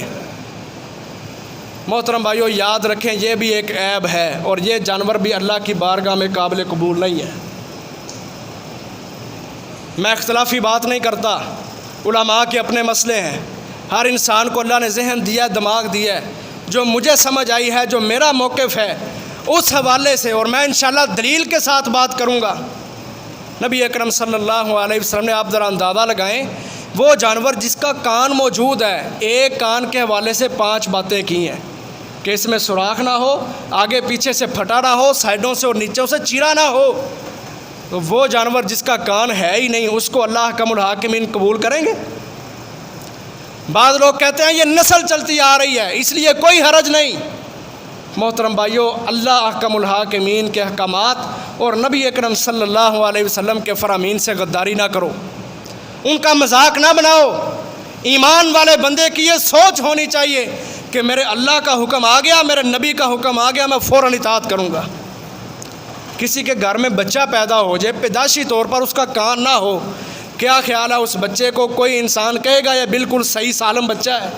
S1: محترم بھائیوں یاد رکھیں یہ بھی ایک عیب ہے، اور یہ جانور بھی اللہ کی بارگاہ میں قابل قبول نہیں ہے۔ میں اختلافی بات نہیں کرتا، علماء کے اپنے مسئلے ہیں، ہر انسان کو اللہ نے ذہن دیا، دماغ دیا ہے، جو مجھے سمجھ آئی ہے، جو میرا موقف ہے اس حوالے سے، اور میں انشاءاللہ دلیل کے ساتھ بات کروں گا۔ نبی اکرم صلی اللہ علیہ وسلم نے، آپ ذرا اندازہ لگائیں، وہ جانور جس کا کان موجود ہے، ایک کان کے حوالے سے 5 باتیں کی ہیں کہ اس میں سوراخ نہ ہو، آگے پیچھے سے پھٹا نہ ہو، سائڈوں سے اور نیچوں سے چیرا نہ ہو۔ تو وہ جانور جس کا کان ہے ہی نہیں، اس کو اللہ احکم الحاکمین قبول کریں گے؟ بعض لوگ کہتے ہیں یہ نسل چلتی آ رہی ہے اس لیے کوئی حرج نہیں۔ محترم بھائیو، اللہ احکم الحاکمین کے احکامات اور نبی اکرم صلی اللہ علیہ وسلم کے فرامین سے غداری نہ کرو، ان کا مذاق نہ بناؤ۔ ایمان والے بندے کی یہ سوچ ہونی چاہیے کہ میرے اللہ کا حکم آ گیا، میرے نبی کا حکم آ گیا، میں فوراً اطاعت کروں گا۔ کسی کے گھر میں بچہ پیدا ہو جائے، پیدائشی طور پر اس کا کان نہ ہو، کیا خیال ہے اس بچے کو کوئی انسان کہے گا یہ بالکل صحیح سالم بچہ ہے؟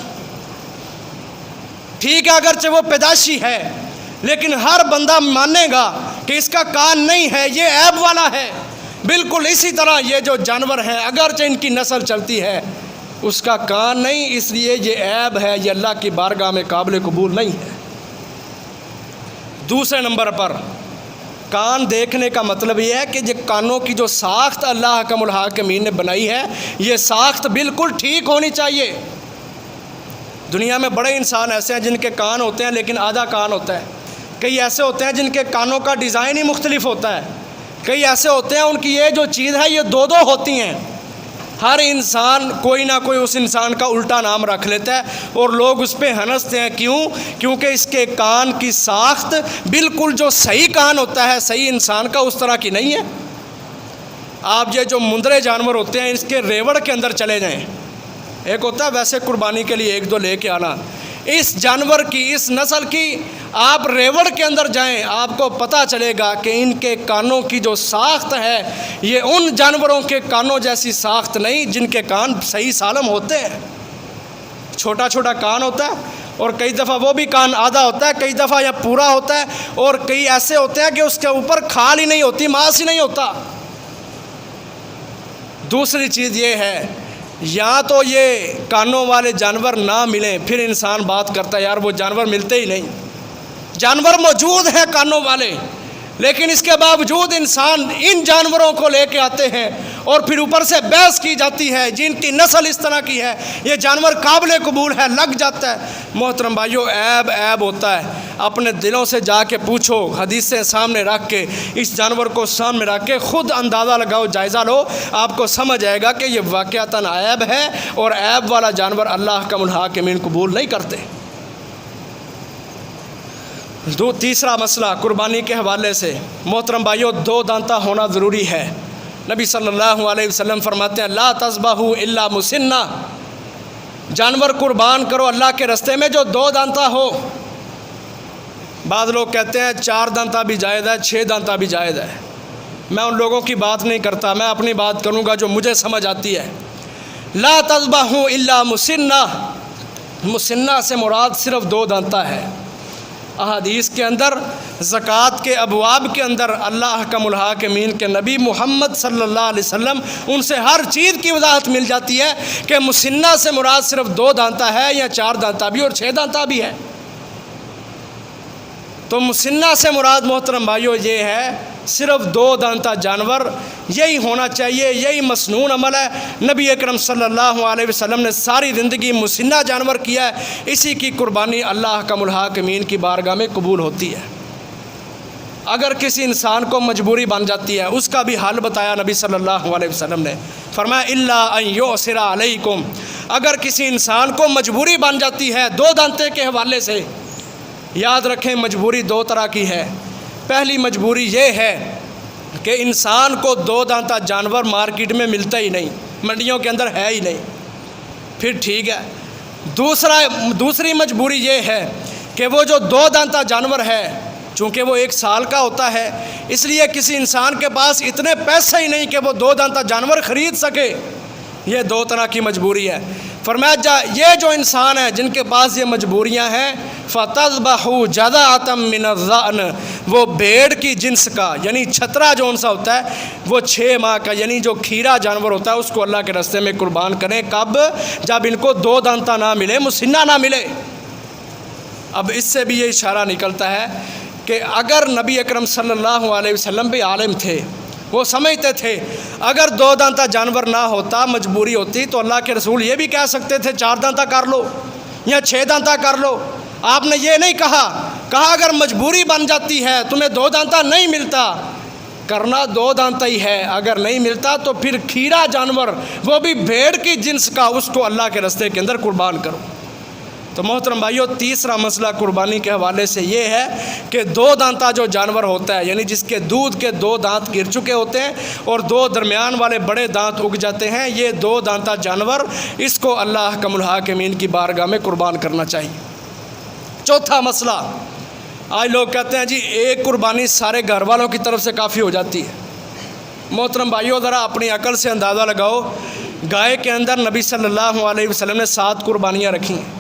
S1: ٹھیک ہے، اگرچہ وہ پیدائشی ہے، لیکن ہر بندہ مانے گا کہ اس کا کان نہیں ہے، یہ عیب والا ہے۔ بالکل اسی طرح یہ جو جانور ہیں، اگرچہ ان کی نسل چلتی ہے، اس کا کان نہیں، اس لیے یہ عیب ہے، یہ اللہ کی بارگاہ میں قابل قبول نہیں ہے۔ دوسرے نمبر پر، کان دیکھنے کا مطلب یہ ہے کہ یہ کانوں کی جو ساخت اللہ حکم الحاکمین نے بنائی ہے، یہ ساخت بالکل ٹھیک ہونی چاہیے۔ دنیا میں بڑے انسان ایسے ہیں جن کے کان ہوتے ہیں لیکن آدھا کان ہوتا ہے، کئی ایسے ہوتے ہیں جن کے کانوں کا ڈیزائن ہی مختلف ہوتا ہے، کئی ایسے ہوتے ہیں ان کی یہ جو چیز ہے یہ 2 ہوتی ہیں۔ ہر انسان کوئی نہ کوئی اس انسان کا الٹا نام رکھ لیتا ہے اور لوگ اس پہ ہنستے ہیں۔ کیوں؟ کیونکہ اس کے کان کی ساخت بالکل جو صحیح کان ہوتا ہے صحیح انسان کا، اس طرح کی نہیں ہے۔ آپ یہ جو مندرے جانور ہوتے ہیں اس کے ریوڑ کے اندر چلے جائیں، ایک ہوتا ہے ویسے قربانی کے لیے 1-2 لے کے آنا، اس جانور کی، اس نسل کی آپ ریوڑ کے اندر جائیں، آپ کو پتہ چلے گا کہ ان کے کانوں کی جو ساخت ہے یہ ان جانوروں کے کانوں جیسی ساخت نہیں جن کے کان صحیح سالم ہوتے ہیں۔ چھوٹا چھوٹا کان ہوتا ہے اور کئی دفعہ وہ بھی کان آدھا ہوتا ہے، کئی دفعہ یہ پورا ہوتا ہے، اور کئی ایسے ہوتے ہیں کہ اس کے اوپر کھال ہی نہیں ہوتی، ماس ہی نہیں ہوتا۔ دوسری چیز یہ ہے، یا تو یہ کانوں والے جانور نہ ملیں، پھر انسان بات کرتا ہے یار وہ جانور ملتے ہی نہیں۔ جانور موجود ہیں کانوں والے، لیکن اس کے باوجود انسان ان جانوروں کو لے کے آتے ہیں اور پھر اوپر سے بحث کی جاتی ہے جن کی نسل اس طرح کی ہے، یہ جانور قابل قبول ہے، لگ جاتا ہے۔ محترم بھائیو، عیب ہوتا ہے، اپنے دلوں سے جا کے پوچھو، حدیثیں سامنے رکھ کے، اس جانور کو سامنے رکھ کے خود اندازہ لگاؤ، جائزہ لو، آپ کو سمجھ آئے گا کہ یہ واقعتاً عیب ہے، اور عیب والا جانور اللہ احکم الحاکمین قبول نہیں کرتے۔ تیسرا مسئلہ قربانی کے حوالے سے، محترم بھائیو، 2 دانتا ہونا ضروری ہے۔ نبی صلی اللہ علیہ وسلم فرماتے ہیں لا تذبحوا الا مسنہ، جانور قربان کرو اللہ کے رستے میں جو 2 دانتا ہو۔ بعض لوگ کہتے ہیں 4 دانتا بھی جائز ہے، 6 دانتا بھی جائز ہے۔ میں ان لوگوں کی بات نہیں کرتا، میں اپنی بات کروں گا جو مجھے سمجھ آتی ہے۔ لا تذبحوا الا مسنہ، مسنہ سے مراد صرف 2 دانتا ہے۔ احادیث کے اندر، زکوٰۃ کے ابواب کے اندر اللہ احکم الحاکمین کے نبی محمد صلی اللہ علیہ وسلم ان سے ہر چیز کی وضاحت مل جاتی ہے کہ مسنہ سے مراد صرف 2 دانتا ہے یا 4 دانتا بھی اور 6 دانتا بھی ہے۔ تو مسنہ سے مراد محترم بھائیو یہ ہے صرف 2 دانتا جانور، یہی ہونا چاہیے، یہی مسنون عمل ہے۔ نبی اکرم صلی اللہ علیہ وسلم نے ساری زندگی مسنہ جانور کیا ہے، اسی کی قربانی اللہ احکم الحاکمین کی بارگاہ میں قبول ہوتی ہے۔ اگر کسی انسان کو مجبوری بن جاتی ہے، اس کا بھی حل بتایا نبی صلی اللہ علیہ وسلم نے، فرمایا الا ان یؤسر علیکم، اگر کسی انسان کو مجبوری بن جاتی ہے 2 دانتے کے حوالے سے، یاد رکھیں مجبوری 2 طرح کی ہے۔ پہلی مجبوری یہ ہے کہ انسان کو 2 دانتا جانور مارکیٹ میں ملتا ہی نہیں، منڈیوں کے اندر ہے ہی نہیں، پھر ٹھیک ہے۔ دوسری مجبوری یہ ہے کہ وہ جو 2 دانتا جانور ہے، چونکہ وہ 1 سال کا ہوتا ہے، اس لیے کسی انسان کے پاس اتنے پیسے ہی نہیں کہ وہ 2 دانتا جانور خرید سکے، یہ 2 طرح کی مجبوری ہے۔ فرمایا یہ جو انسان ہے جن کے پاس یہ مجبوریاں ہیں، فَتَذْبَحُوا جَذَعَةً مِّنَ الظَّأْنِ، وہ بھیڑ کی جنس کا یعنی چھترا جون سا ہوتا ہے وہ 6 ماہ کا یعنی جو کھیرا جانور ہوتا ہے اس کو اللہ کے راستے میں قربان کریں۔ کب؟ جب ان کو 2 دانتا نہ ملے، مسنہ نہ ملے۔ اب اس سے بھی یہ اشارہ نکلتا ہے کہ اگر نبی اکرم صلی اللہ علیہ وسلم بھی عالم تھے، وہ سمجھتے تھے اگر 2 دانتا جانور نہ ہوتا، مجبوری ہوتی، تو اللہ کے رسول یہ بھی کہہ سکتے تھے 4 دانتا کر لو یا 6 دانتا کر لو۔ آپ نے یہ نہیں کہا اگر مجبوری بن جاتی ہے، تمہیں 2 دانتا نہیں ملتا، کرنا 2 دانتا ہی ہے، اگر نہیں ملتا تو پھر کھیرا جانور وہ بھی بھیڑ کی جنس کا اس کو اللہ کے راستے کے اندر قربان کرو۔ تو محترم بھائیو، تیسرا مسئلہ قربانی کے حوالے سے یہ ہے کہ 2 دانتا جو جانور ہوتا ہے یعنی جس کے دودھ کے 2 دانت گر چکے ہوتے ہیں اور 2 درمیان والے بڑے دانت اگ جاتے ہیں، یہ 2 دانتا جانور اس کو اللہ احکم الحاکمین کی بارگاہ میں قربان کرنا چاہیے۔ چوتھا مسئلہ، آج لوگ کہتے ہیں جی ایک قربانی سارے گھر والوں کی طرف سے کافی ہو جاتی ہے۔ محترم بھائیو، ذرا اپنی عقل سے اندازہ لگاؤ، گائے کے اندر نبی صلی اللہ علیہ وسلم نے 7 قربانیاں رکھی ہیں،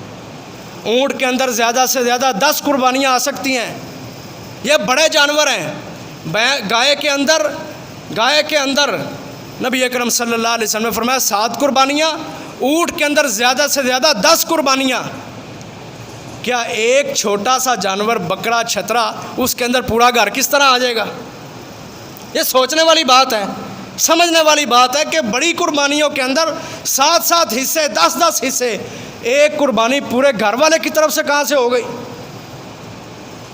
S1: اونٹ کے اندر زیادہ سے زیادہ 10 قربانیاں آ سکتی ہیں، یہ بڑے جانور ہیں۔ گائے کے اندر نبی اکرم صلی اللہ علیہ وسلم نے فرمایا 7 قربانیاں، اونٹ کے اندر زیادہ سے زیادہ 10 قربانیاں۔ کیا ایک چھوٹا سا جانور بکرا چھترا اس کے اندر پورا گھر کس طرح آ جائے گا؟ یہ سوچنے والی بات ہے، سمجھنے والی بات ہے کہ بڑی قربانیوں کے اندر 7 حصے، 10 حصے، ایک قربانی پورے گھر والے کی طرف سے کہاں سے ہو گئی؟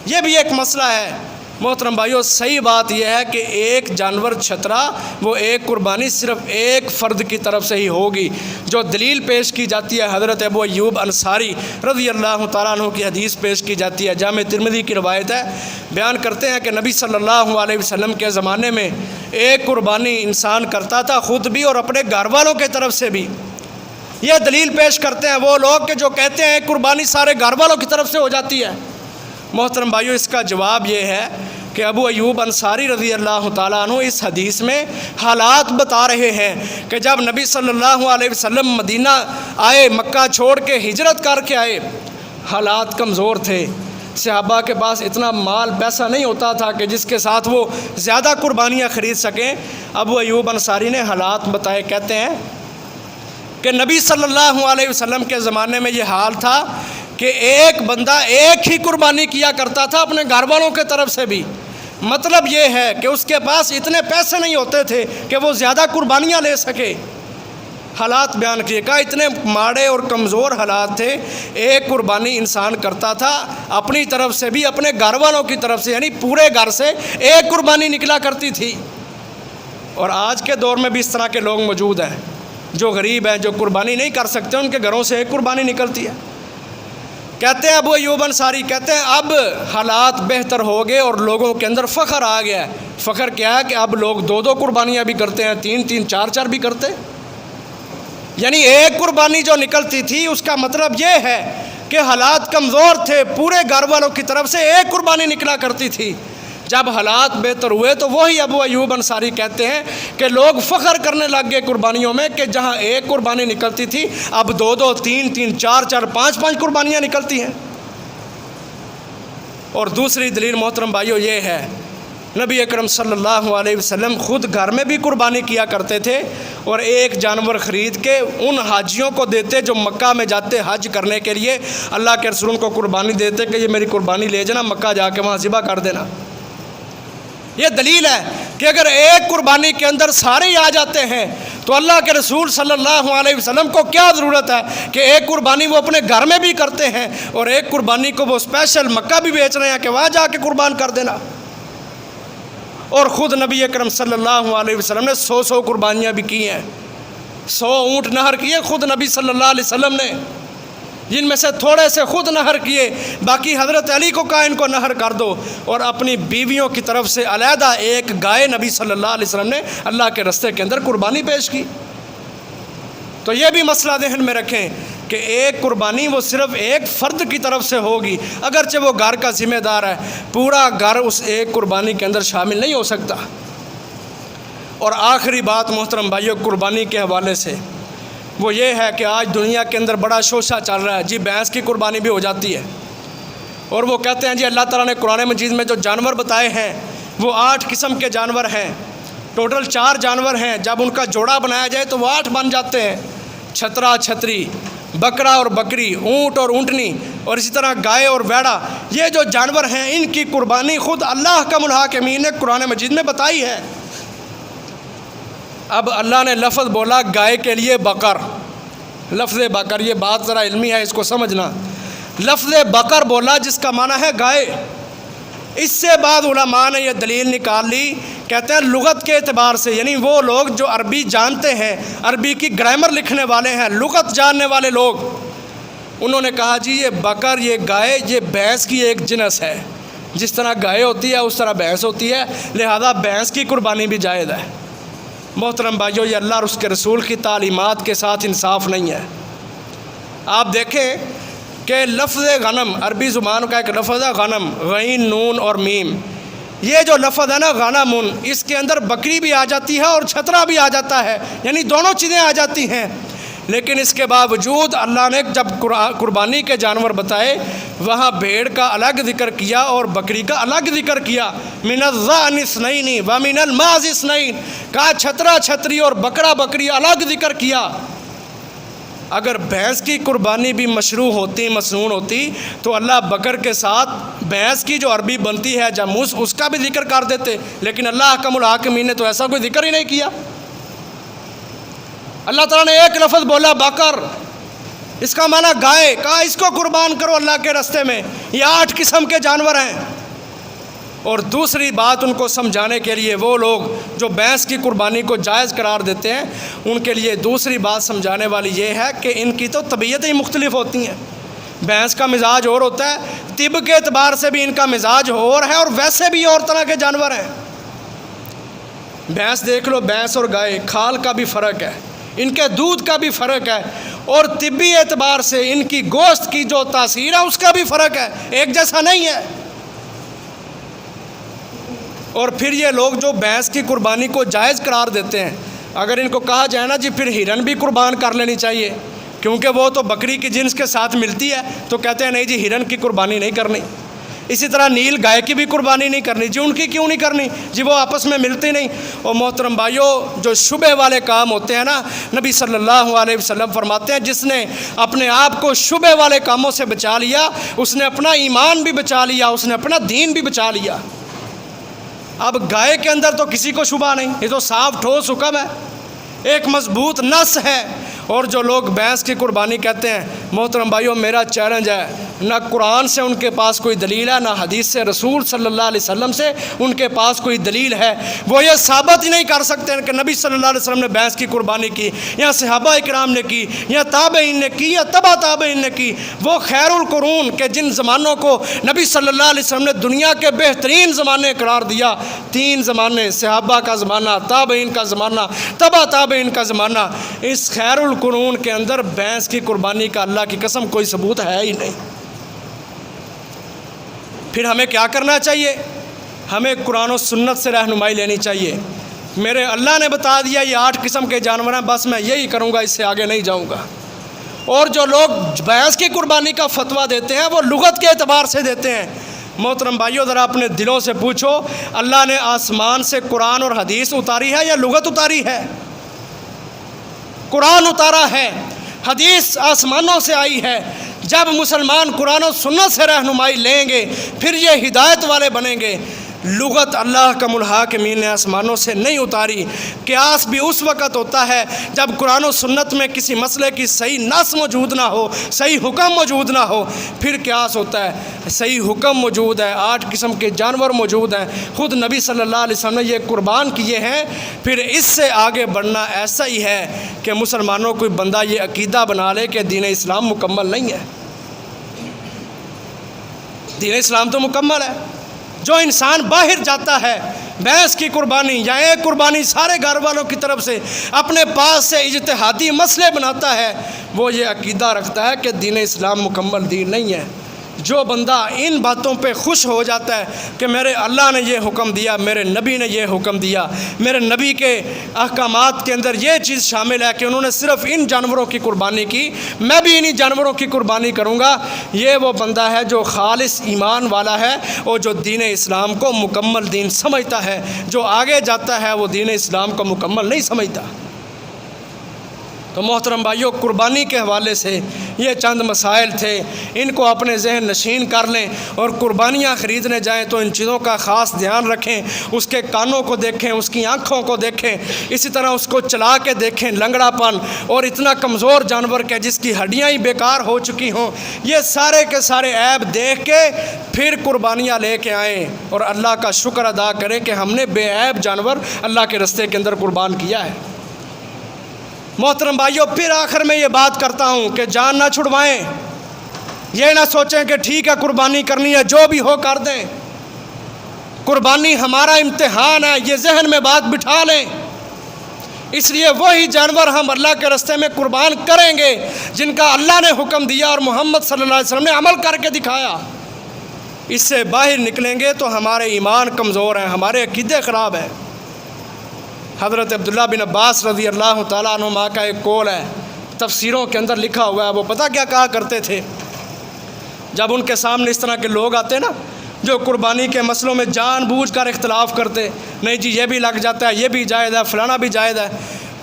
S1: یہ بھی ایک مسئلہ ہے۔ محترم بھائیو، صحیح بات یہ ہے کہ ایک جانور چھترا وہ ایک قربانی صرف ایک فرد کی طرف سے ہی ہوگی۔ جو دلیل پیش کی جاتی ہے حضرت ابو ایوب انصاری رضی اللہ تعالیٰ عنہ کی حدیث پیش کی جاتی ہے، جامع ترمذی کی روایت ہے، بیان کرتے ہیں کہ نبی صلی اللہ علیہ وسلم کے زمانے میں ایک قربانی انسان کرتا تھا، خود بھی اور اپنے گھر والوں کی طرف سے بھی۔ یہ دلیل پیش کرتے ہیں وہ لوگ کہ جو کہتے ہیں قربانی سارے گھر والوں کی طرف سے ہو جاتی ہے۔ محترم بھائیو، اس کا جواب یہ ہے کہ ابو ایوب انصاری رضی اللہ تعالیٰ عنہ اس حدیث میں حالات بتا رہے ہیں کہ جب نبی صلی اللہ علیہ وسلم مدینہ آئے، مکہ چھوڑ کے ہجرت کر کے آئے، حالات کمزور تھے، صحابہ کے پاس اتنا مال پیسہ نہیں ہوتا تھا کہ جس کے ساتھ وہ زیادہ قربانیاں خرید سکیں۔ ابو ایوب انصاری نے حالات بتائے، کہتے ہیں کہ نبی صلی اللہ علیہ وسلم کے زمانے میں یہ حال تھا کہ ایک بندہ ایک ہی قربانی کیا کرتا تھا اپنے گھر والوں کے طرف سے بھی۔ مطلب یہ ہے کہ اس کے پاس اتنے پیسے نہیں ہوتے تھے کہ وہ زیادہ قربانیاں لے سکے۔ حالات بیان کیے، کہا اتنے ماڑے اور کمزور حالات تھے، ایک قربانی انسان کرتا تھا اپنی طرف سے بھی، اپنے گھر والوں کی طرف سے، یعنی پورے گھر سے ایک قربانی نکلا کرتی تھی۔ اور آج کے دور میں بھی اس طرح کے لوگ موجود ہیں جو غریب ہیں، جو قربانی نہیں کر سکتے، ان کے گھروں سے ایک قربانی نکلتی ہے۔ کہتے ہیں ابو ایوب انصاری، کہتے ہیں اب حالات بہتر ہو گئے اور لوگوں کے اندر فخر آ گیا ہے۔ فخر کیا ہے کہ اب لوگ 2 قربانیاں بھی کرتے ہیں، 3 4 بھی کرتے، یعنی ایک قربانی جو نکلتی تھی اس کا مطلب یہ ہے کہ حالات کمزور تھے، پورے گھر والوں کی طرف سے ایک قربانی نکلا کرتی تھی۔ جب حالات بہتر ہوئے تو وہی ابو ایوب انصاری کہتے ہیں کہ لوگ فخر کرنے لگ گئے قربانیوں میں کہ جہاں ایک قربانی نکلتی تھی اب 2 3 4 5 قربانیاں نکلتی ہیں۔ اور دوسری دلیل محترم بھائیو یہ ہے، نبی اکرم صلی اللہ علیہ وسلم خود گھر میں بھی قربانی کیا کرتے تھے اور ایک جانور خرید کے ان حاجیوں کو دیتے جو مکہ میں جاتے حج کرنے کے لیے، اللہ کے رسول کو قربانی دیتے کہ یہ میری قربانی لے جانا، مکہ جا کے وہاں ذبح کر دینا۔ یہ دلیل ہے کہ اگر ایک قربانی کے اندر سارے ہی آ جاتے ہیں تو اللہ کے رسول صلی اللہ علیہ وسلم کو کیا ضرورت ہے کہ ایک قربانی وہ اپنے گھر میں بھی کرتے ہیں اور ایک قربانی کو وہ اسپیشل مکہ بھی بیچ رہے ہیں کہ وہاں جا کے قربان کر دینا۔ اور خود نبی اکرم صلی اللہ علیہ وسلم نے 100 قربانیاں بھی کی ہیں، 100 اونٹ نہر کیے خود نبی صلی اللہ علیہ وسلم نے، جن میں سے تھوڑے سے خود نہر کیے، باقی حضرت علی کو کہا ان کو نہر کر دو، اور اپنی بیویوں کی طرف سے علیحدہ ایک گائے نبی صلی اللہ علیہ وسلم نے اللہ کے راستے کے اندر قربانی پیش کی۔ تو یہ بھی مسئلہ ذہن میں رکھیں کہ ایک قربانی وہ صرف ایک فرد کی طرف سے ہوگی، اگرچہ وہ گھر کا ذمہ دار ہے، پورا گھر اس ایک قربانی کے اندر شامل نہیں ہو سکتا۔ اور آخری بات محترم بھائیو قربانی کے حوالے سے وہ یہ ہے کہ آج دنیا کے اندر بڑا شوشہ چل رہا ہے، جی بھینس کی قربانی بھی ہو جاتی ہے، اور وہ کہتے ہیں جی اللہ تعالیٰ نے قرآن مجید میں جو جانور بتائے ہیں وہ 8 قسم کے جانور ہیں، ٹوٹل 4 جانور ہیں، جب ان کا جوڑا بنایا جائے تو وہ 8 بن جاتے ہیں، چھترا چھتری، بکرا اور بکری، اونٹ اور اونٹنی، اور اسی طرح گائے اور ویڑا۔ یہ جو جانور ہیں ان کی قربانی خود اللہ کا الحاکمین نے قرآن مجید میں بتائی ہے۔ اب اللہ نے لفظ بولا گائے کے لیے بقر، لفظ بقر، یہ بات ذرا علمی ہے، اس کو سمجھنا۔ لفظ بقر بولا جس کا معنی ہے گائے۔ اس سے بعد علماء نے یہ دلیل نکال لی، کہتے ہیں لغت کے اعتبار سے، یعنی وہ لوگ جو عربی جانتے ہیں، عربی کی گرامر لکھنے والے ہیں، لغت جاننے والے لوگ، انہوں نے کہا جی یہ بقر، یہ گائے، یہ بھینس کی ایک جنس ہے، جس طرح گائے ہوتی ہے اس طرح بھینس ہوتی ہے، لہذا بھینس کی قربانی بھی جائز ہے۔ محترم بھائیو، یہ اللہ اور اس کے رسول کی تعلیمات کے ساتھ انصاف نہیں ہے۔ آپ دیکھیں کہ لفظ غنم عربی زبان کا ایک لفظ ہے غنم، غین نون اور میم۔ یہ جو لفظ ہے نا غنمن، اس کے اندر بکری بھی آ جاتی ہے اور چھترا بھی آ جاتا ہے، یعنی دونوں چیزیں آ جاتی ہیں۔ لیکن اس کے باوجود اللہ نے جب قربانی کے جانور بتائے وہاں بھیڑ کا الگ ذکر کیا اور بکری کا الگ ذکر کیا، من الضأن اثنین ومن الماعز اثنین، کہا چھترا چھتری اور بکرا بکری الگ ذکر کیا۔ اگر بھینس کی قربانی بھی مشروع ہوتی، مسنون ہوتی، تو اللہ بکر کے ساتھ بھینس کی جو عربی بنتی ہے جاموس، اس کا بھی ذکر کر دیتے، لیکن اللہ احکم الحاکمین نے تو ایسا کوئی ذکر ہی نہیں کیا۔ اللہ تعالیٰ نے ایک لفظ بولا بکر، اس کا معنی گائے، کہا اس کو قربان کرو اللہ کے راستے میں، یہ 8 قسم کے جانور ہیں۔ اور دوسری بات ان کو سمجھانے کے لیے، وہ لوگ جو بھینس کی قربانی کو جائز قرار دیتے ہیں، ان کے لیے دوسری بات سمجھانے والی یہ ہے کہ ان کی تو طبیعتیں مختلف ہوتی ہیں۔ بھینس کا مزاج اور ہوتا ہے، طب کے اعتبار سے بھی ان کا مزاج اور ہے، اور ویسے بھی اور طرح کے جانور ہیں۔ بھینس دیکھ لو، بھینس اور گائے، کھال کا بھی فرق ہے، ان کے دودھ کا بھی فرق ہے، اور طبی اعتبار سے ان کی گوشت کی جو تاثیر ہے اس کا بھی فرق ہے، ایک جیسا نہیں ہے۔ اور پھر یہ لوگ جو بھینس کی قربانی کو جائز قرار دیتے ہیں، اگر ان کو کہا جائے نا جی پھر ہرن بھی قربان کر لینی چاہیے کیونکہ وہ تو بکری کی جنس کے ساتھ ملتی ہے، تو کہتے ہیں نہیں جی ہرن کی قربانی نہیں کرنی۔ اسی طرح نیل گائے کی بھی قربانی نہیں کرنی، جی ان کی کیوں نہیں کرنی؟ جی وہ آپس میں ملتی نہیں۔ اور محترم بھائیو، جو شبہ والے کام ہوتے ہیں نا، نبی صلی اللہ علیہ وسلم فرماتے ہیں جس نے اپنے آپ کو شبہ والے کاموں سے بچا لیا، اس نے اپنا ایمان بھی بچا لیا، اس نے اپنا دین بھی بچا لیا۔ اب گائے کے اندر تو کسی کو شبہ نہیں، یہ تو صاف ٹھوس حکم ہے، ایک مضبوط نص ہے۔ اور جو لوگ بھینس کی قربانی کہتے ہیں، محترم بھائیوں میرا چیلنج ہے، نہ قرآن سے ان کے پاس کوئی دلیل ہے، نہ حدیث سے رسول صلی اللہ علیہ وسلم سے ان کے پاس کوئی دلیل ہے۔ وہ یہ ثابت ہی نہیں کر سکتے کہ نبی صلی اللہ علیہ وسلم نے بھینس کی قربانی کی، یا صحابہ اکرام نے کی، یا تابعین نے کی، یا تبع تابعین نے کی۔ وہ خیر القرون کے جن زمانوں کو نبی صلی اللہ علیہ وسلم نے دنیا کے بہترین زمانے قرار دیا، 3 زمانے، صحابہ کا زمانہ، تابعین کا زمانہ، تبع تابعین کا زمانہ، اس خیر القرون کے اندر بھینس کی قربانی کا اللہ کی قسم کوئی ثبوت ہے ہی نہیں۔ پھر ہمیں کیا کرنا چاہیے؟ ہمیں قرآن و سنت سے رہنمائی لینی چاہیے۔ میرے اللہ نے بتا دیا یہ 8 قسم کے جانور ہیں، بس میں یہی کروں گا، اس سے آگے نہیں جاؤں گا۔ اور جو لوگ بھینس کی قربانی کا فتویٰ دیتے ہیں وہ لغت کے اعتبار سے دیتے ہیں۔ محترم بھائیو ذرا اپنے دلوں سے پوچھو، اللہ نے آسمان سے قرآن اور حدیث اتاری ہے یا لغت اتاری ہے؟ قرآن اتارا ہے، حدیث آسمانوں سے آئی ہے۔ جب مسلمان قرآن و سنت سے رہنمائی لیں گے پھر یہ ہدایت والے بنیں گے۔ لغت اللہ کا الحاکمین نے آسمانوں سے نہیں اتاری۔ قیاس بھی اس وقت ہوتا ہے جب قرآن و سنت میں کسی مسئلے کی صحیح نص موجود نہ ہو، صحیح حکم موجود نہ ہو، پھر قیاس ہوتا ہے۔ صحیح حکم موجود ہے، 8 قسم کے جانور موجود ہیں، خود نبی صلی اللہ علیہ وسلم نے یہ قربان کیے ہیں، پھر اس سے آگے بڑھنا ایسا ہی ہے کہ مسلمانوں کوئی بندہ یہ عقیدہ بنا لے کہ دین اسلام مکمل نہیں ہے۔ دین اسلام تو مکمل ہے۔ جو انسان باہر جاتا ہے بھینس کی قربانی یا ایک قربانی سارے گھر والوں کی طرف سے اپنے پاس سے اجتہادی مسئلے بناتا ہے، وہ یہ عقیدہ رکھتا ہے کہ دین اسلام مکمل دین نہیں ہے۔ جو بندہ ان باتوں پہ خوش ہو جاتا ہے کہ میرے اللہ نے یہ حکم دیا، میرے نبی نے یہ حکم دیا، میرے نبی کے احکامات کے اندر یہ چیز شامل ہے کہ انہوں نے صرف ان جانوروں کی قربانی کی، میں بھی انہی جانوروں کی قربانی کروں گا، یہ وہ بندہ ہے جو خالص ایمان والا ہے اور جو دین اسلام کو مکمل دین سمجھتا ہے۔ جو آگے جاتا ہے وہ دین اسلام کو مکمل نہیں سمجھتا۔ تو محترم بھائیوں، قربانی کے حوالے سے یہ چند مسائل تھے، ان کو اپنے ذہن نشین کر لیں، اور قربانیاں خریدنے جائیں تو ان چیزوں کا خاص دھیان رکھیں، اس کے کانوں کو دیکھیں، اس کی آنکھوں کو دیکھیں، اسی طرح اس کو چلا کے دیکھیں، لنگڑا پن اور اتنا کمزور جانور کہ جس کی ہڈیاں ہی بیکار ہو چکی ہوں، یہ سارے کے سارے عیب دیکھ کے پھر قربانیاں لے کے آئیں اور اللہ کا شکر ادا کریں کہ ہم نے بے عیب جانور اللہ کے رستے کے اندر قربان کیا ہے۔ محترم بھائیوں، پھر آخر میں یہ بات کرتا ہوں کہ جان نہ چھڑوائیں، یہ نہ سوچیں کہ ٹھیک ہے قربانی کرنی ہے جو بھی ہو کر دیں، قربانی ہمارا امتحان ہے، یہ ذہن میں بات بٹھا لیں۔ اس لیے وہی جانور ہم اللہ کے راستے میں قربان کریں گے جن کا اللہ نے حکم دیا اور محمد صلی اللہ علیہ وسلم نے عمل کر کے دکھایا۔ اس سے باہر نکلیں گے تو ہمارے ایمان کمزور ہیں، ہمارے عقیدے خراب ہیں۔ حضرت عبداللہ بن عباس رضی اللہ تعالیٰ عنہما کا ایک قول ہے، تفسیروں کے اندر لکھا ہوا ہے، وہ پتہ کیا کہا کرتے تھے جب ان کے سامنے اس طرح کے لوگ آتے نا جو قربانی کے مسئلوں میں جان بوجھ کر اختلاف کرتے، نہیں جی یہ بھی لگ جاتا ہے، یہ بھی جائز ہے، فلانا بھی جائز ہے،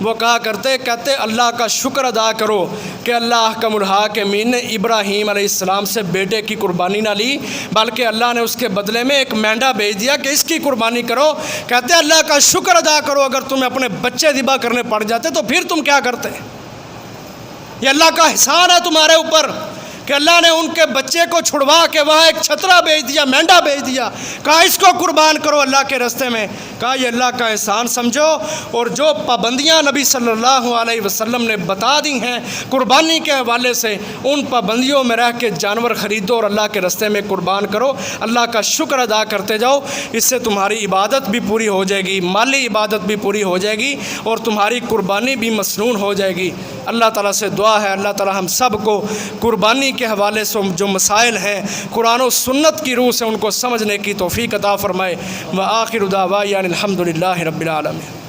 S1: وہ کہا کہتے اللہ کا شکر ادا کرو کہ اللہ احکم الحاکمین نے ابراہیم علیہ السلام سے بیٹے کی قربانی نہ لی، بلکہ اللہ نے اس کے بدلے میں ایک مینڈا بھیج دیا کہ اس کی قربانی کرو۔ کہتے اللہ کا شکر ادا کرو، اگر تمہیں اپنے بچے ذبح کرنے پڑ جاتے تو پھر تم کیا کرتے؟ یہ اللہ کا احسان ہے تمہارے اوپر کہ اللہ نے ان کے بچے کو چھڑوا کے وہاں ایک چھترا بھیج دیا، مینڈا بھیج دیا، کہا اس کو قربان کرو اللہ کے راستے میں۔ کہا یہ اللہ کا احسان سمجھو، اور جو پابندیاں نبی صلی اللہ علیہ وسلم نے بتا دی ہیں قربانی کے حوالے سے، ان پابندیوں میں رہ کے جانور خریدو اور اللہ کے راستے میں قربان کرو، اللہ کا شکر ادا کرتے جاؤ، اس سے تمہاری عبادت بھی پوری ہو جائے گی، مالی عبادت بھی پوری ہو جائے گی، اور تمہاری قربانی بھی مسنون ہو جائے گی۔ اللہ تعالیٰ سے دعا ہے اللہ تعالیٰ ہم سب کو قربانی کے حوالے سے جو مسائل ہیں قرآن و سنت کی روح سے ان کو سمجھنے کی توفیق عطا فرمائے۔ وآخر دعوانا الحمد للہ رب العالمین۔